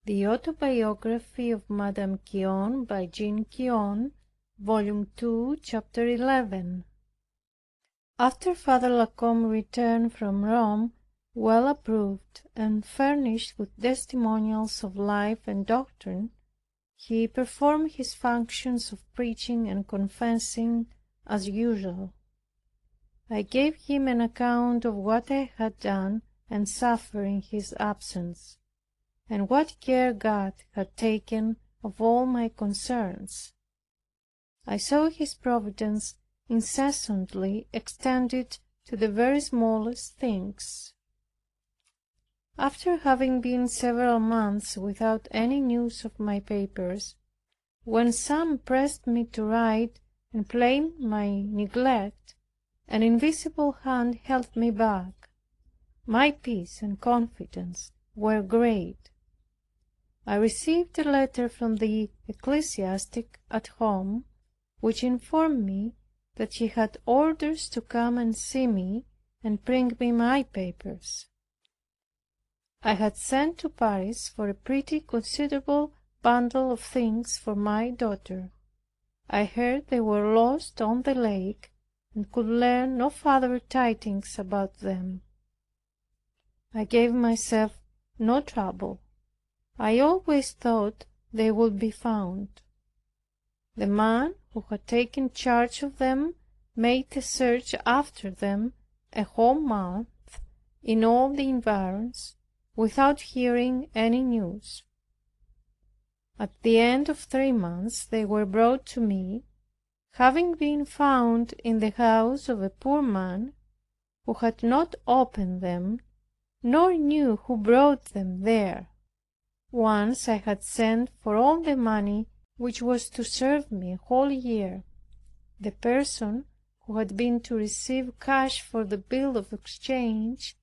The Autobiography of Madame Guyon by Jeanne Guyon, Volume 2, Chapter 11. After Father Lacombe returned from Rome, well approved and furnished with testimonials of life and doctrine, he performed his functions of preaching and confessing as usual. I gave him an account of what I had done and suffered in his absence, and what care God had taken of all my concerns. I saw his providence incessantly extended to the very smallest things. After having been several months without any news of my papers, when some pressed me to write and blamed my neglect, an invisible hand held me back. My peace and confidence were great. I received a letter from the ecclesiastic at home, which informed me that he had orders to come and see me and bring me my papers. I had sent to Paris for a pretty considerable bundle of things for my daughter. I heard they were lost on the lake, and could learn no further tidings about them. I gave myself no trouble. I always thought they would be found. The man who had taken charge of them made a search after them a whole month in all the environs, without hearing any news. At the end of 3 months they were brought to me, having been found in the house of a poor man, who had not opened them, nor knew who brought them there. Once I had sent for all the money which was to serve me a whole year. The person who had been to receive cash for the bill of exchange,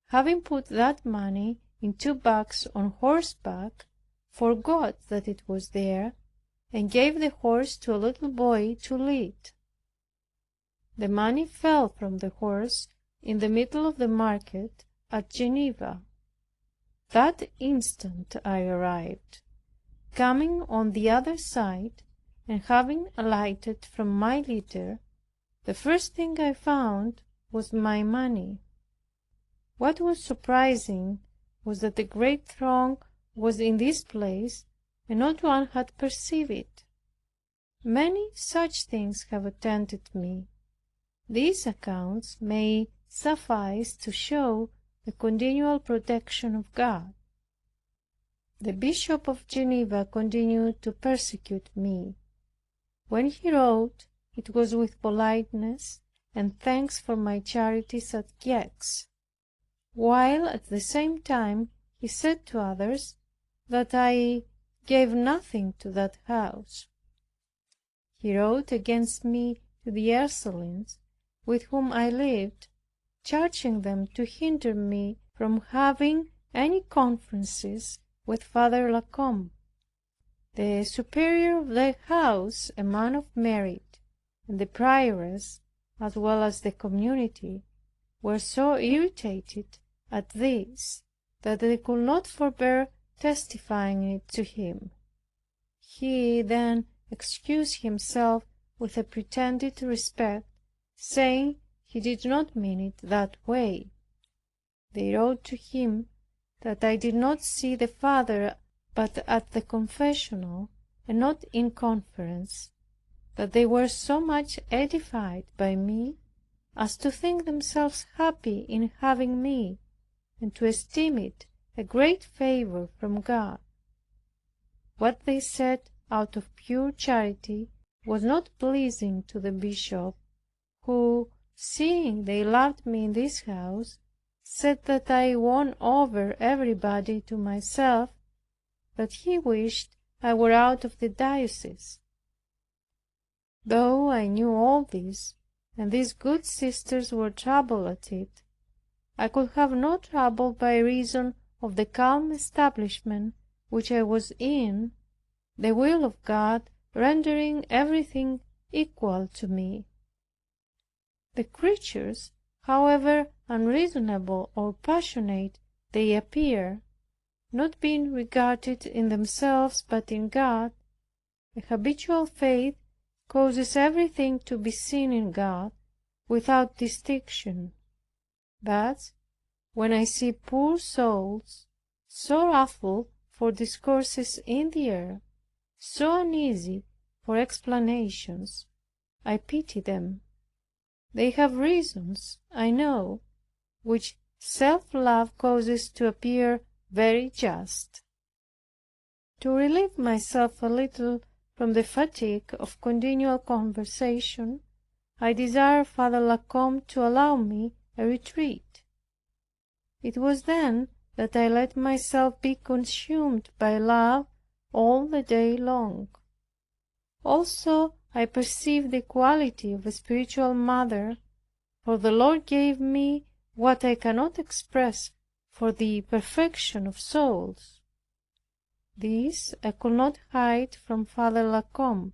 having put that money in 2 bags on horseback, forgot that it was there, and gave the horse to a little boy to lead. The money fell from the horse in the middle of the market at Geneva. That instant I arrived. Coming on the other side, and having alighted from my litter, the first thing I found was my money. What was surprising was that a great throng was in this place, and not one had perceived it. Many such things have attended me. These accounts may suffice to show the continual protection of God. The Bishop of Geneva continued to persecute me. When he wrote, it was with politeness and thanks for my charities at Gex, while at the same time he said to others that I gave nothing to that house. He wrote against me to the Ursulines, with whom I lived, charging them to hinder me from having any conferences with Father Lacombe. The superior of the house, a man of merit, and the prioress, as well as the community, were so irritated at this that they could not forbear testifying it to him. He then excused himself with a pretended respect, saying he did not mean it that way. They wrote to him that I did not see the Father but at the confessional, and not in conference; that they were so much edified by me as to think themselves happy in having me, and to esteem it a great favor from God. What they said out of pure charity was not pleasing to the bishop, who, seeing they loved me in this house, said that I won over everybody to myself, that he wished I were out of the diocese. Though I knew all this, and these good sisters were troubled at it, I could have no trouble by reason of the calm establishment which I was in, the will of God rendering everything equal to me. The creatures, however unreasonable or passionate they appear, not being regarded in themselves but in God, a habitual faith causes everything to be seen in God without distinction. But when I see poor souls, so wrathful for discourses in the air, so uneasy for explanations, I pity them. They have reasons, I know, which self-love causes to appear very just. To relieve myself a little from the fatigue of continual conversation, I desired Father La Combe to allow me a retreat. It was then that I let myself be consumed by love all the day long. Also I perceived the quality of a spiritual mother, for the Lord gave me what I cannot express for the perfection of souls. This I could not hide from Father La Combe.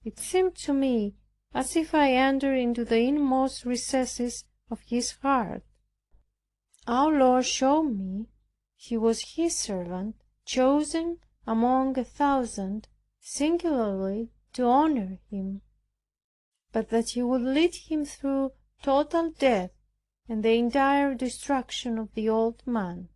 It seemed to me as if I entered into the inmost recesses of his heart. Our Lord showed me he was his servant, chosen among 1,000, singularly to honor him, but that he would lead him through total death and the entire destruction of the old man.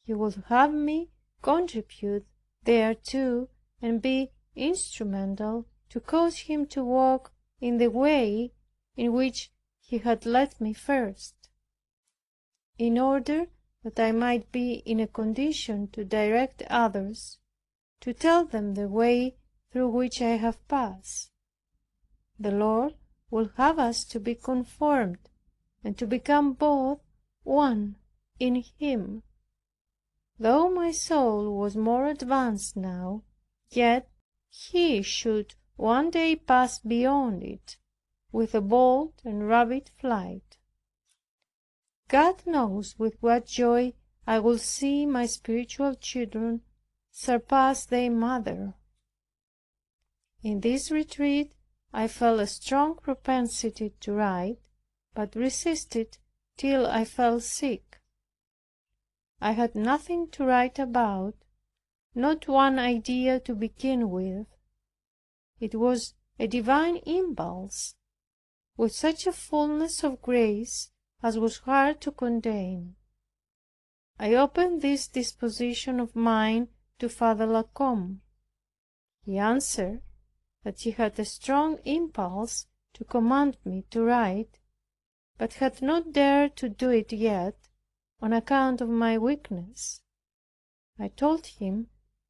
He would have me contribute thereto and be instrumental to cause him to walk in the way in which he had led me first, in order that I might be in a condition to direct others, to tell them the way through which I have passed. The Lord will have us to be conformed and to become both one in Him. Though my soul was more advanced now, yet He should one day pass beyond it with a bold and rapid flight. God knows with what joy I will see my spiritual children surpass their mother. In this retreat I felt a strong propensity to write, but resisted till I fell sick. I had nothing to write about, not one idea to begin with. It was a divine impulse, with such a fullness of grace as was hard to contain. I opened this disposition of mine to Father La Combe. He answered that he had a strong impulse to command me to write, but had not dared to do it yet on account of my weakness. I told him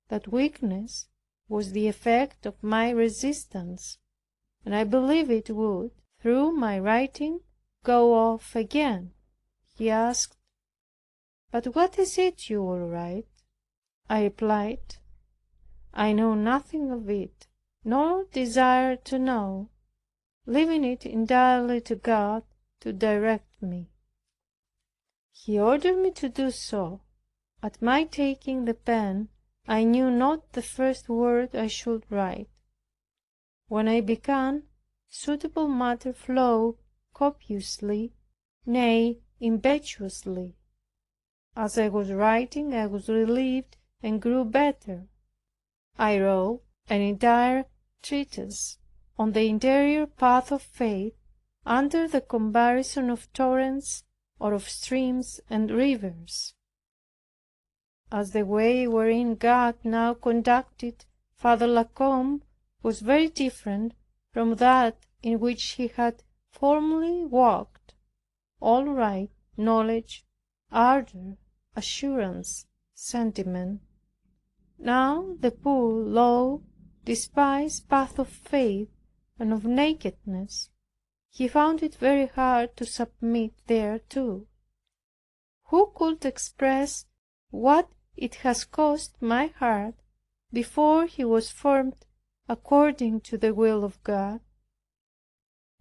that weakness was the effect of my resistance, and I believed it would, through my writing, go off again. He asked, "But what is it you will write?" I replied, "I know nothing of it, nor desire to know, leaving it entirely to God to direct me." He ordered me to do so. At my taking the pen, I knew not the first word I should write. When I began, suitable matter flowed copiously, nay, impetuously. As I was writing, I was relieved and grew better. I wrote an entire treatise on the interior path of faith, under the comparison of torrents or of streams and rivers. As the way wherein God now conducted Father La Combe was very different from that in which he had formerly walked, all right, knowledge, ardor, assurance, sentiment. Now the poor, low, despised path of faith and of nakedness, he found it very hard to submit thereto. Who could express what it has cost my heart before he was formed according to the will of God?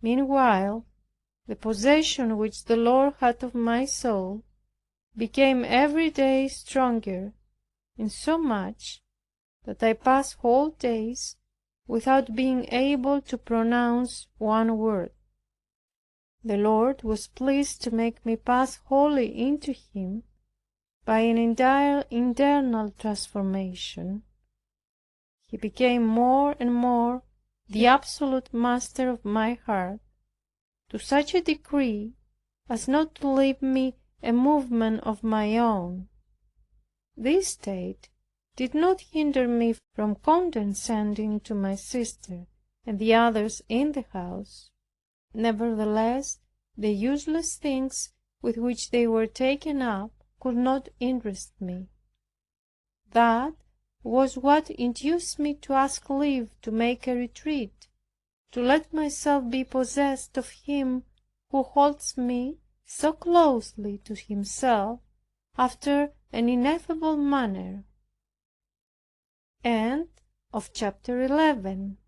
Meanwhile, the possession which the Lord had of my soul became every day stronger, insomuch that I passed whole days without being able to pronounce one word. The Lord was pleased to make me pass wholly into Him, by an entire internal transformation. He became more and more the absolute master of my heart, to such a degree as not to leave me a movement of my own. This state did not hinder me from condescending to my sister and the others in the house. Nevertheless, the useless things with which they were taken up could not interest me. That was what induced me to ask leave to make a retreat, to let myself be possessed of Him who holds me so closely to Himself after an ineffable manner. End of chapter 11.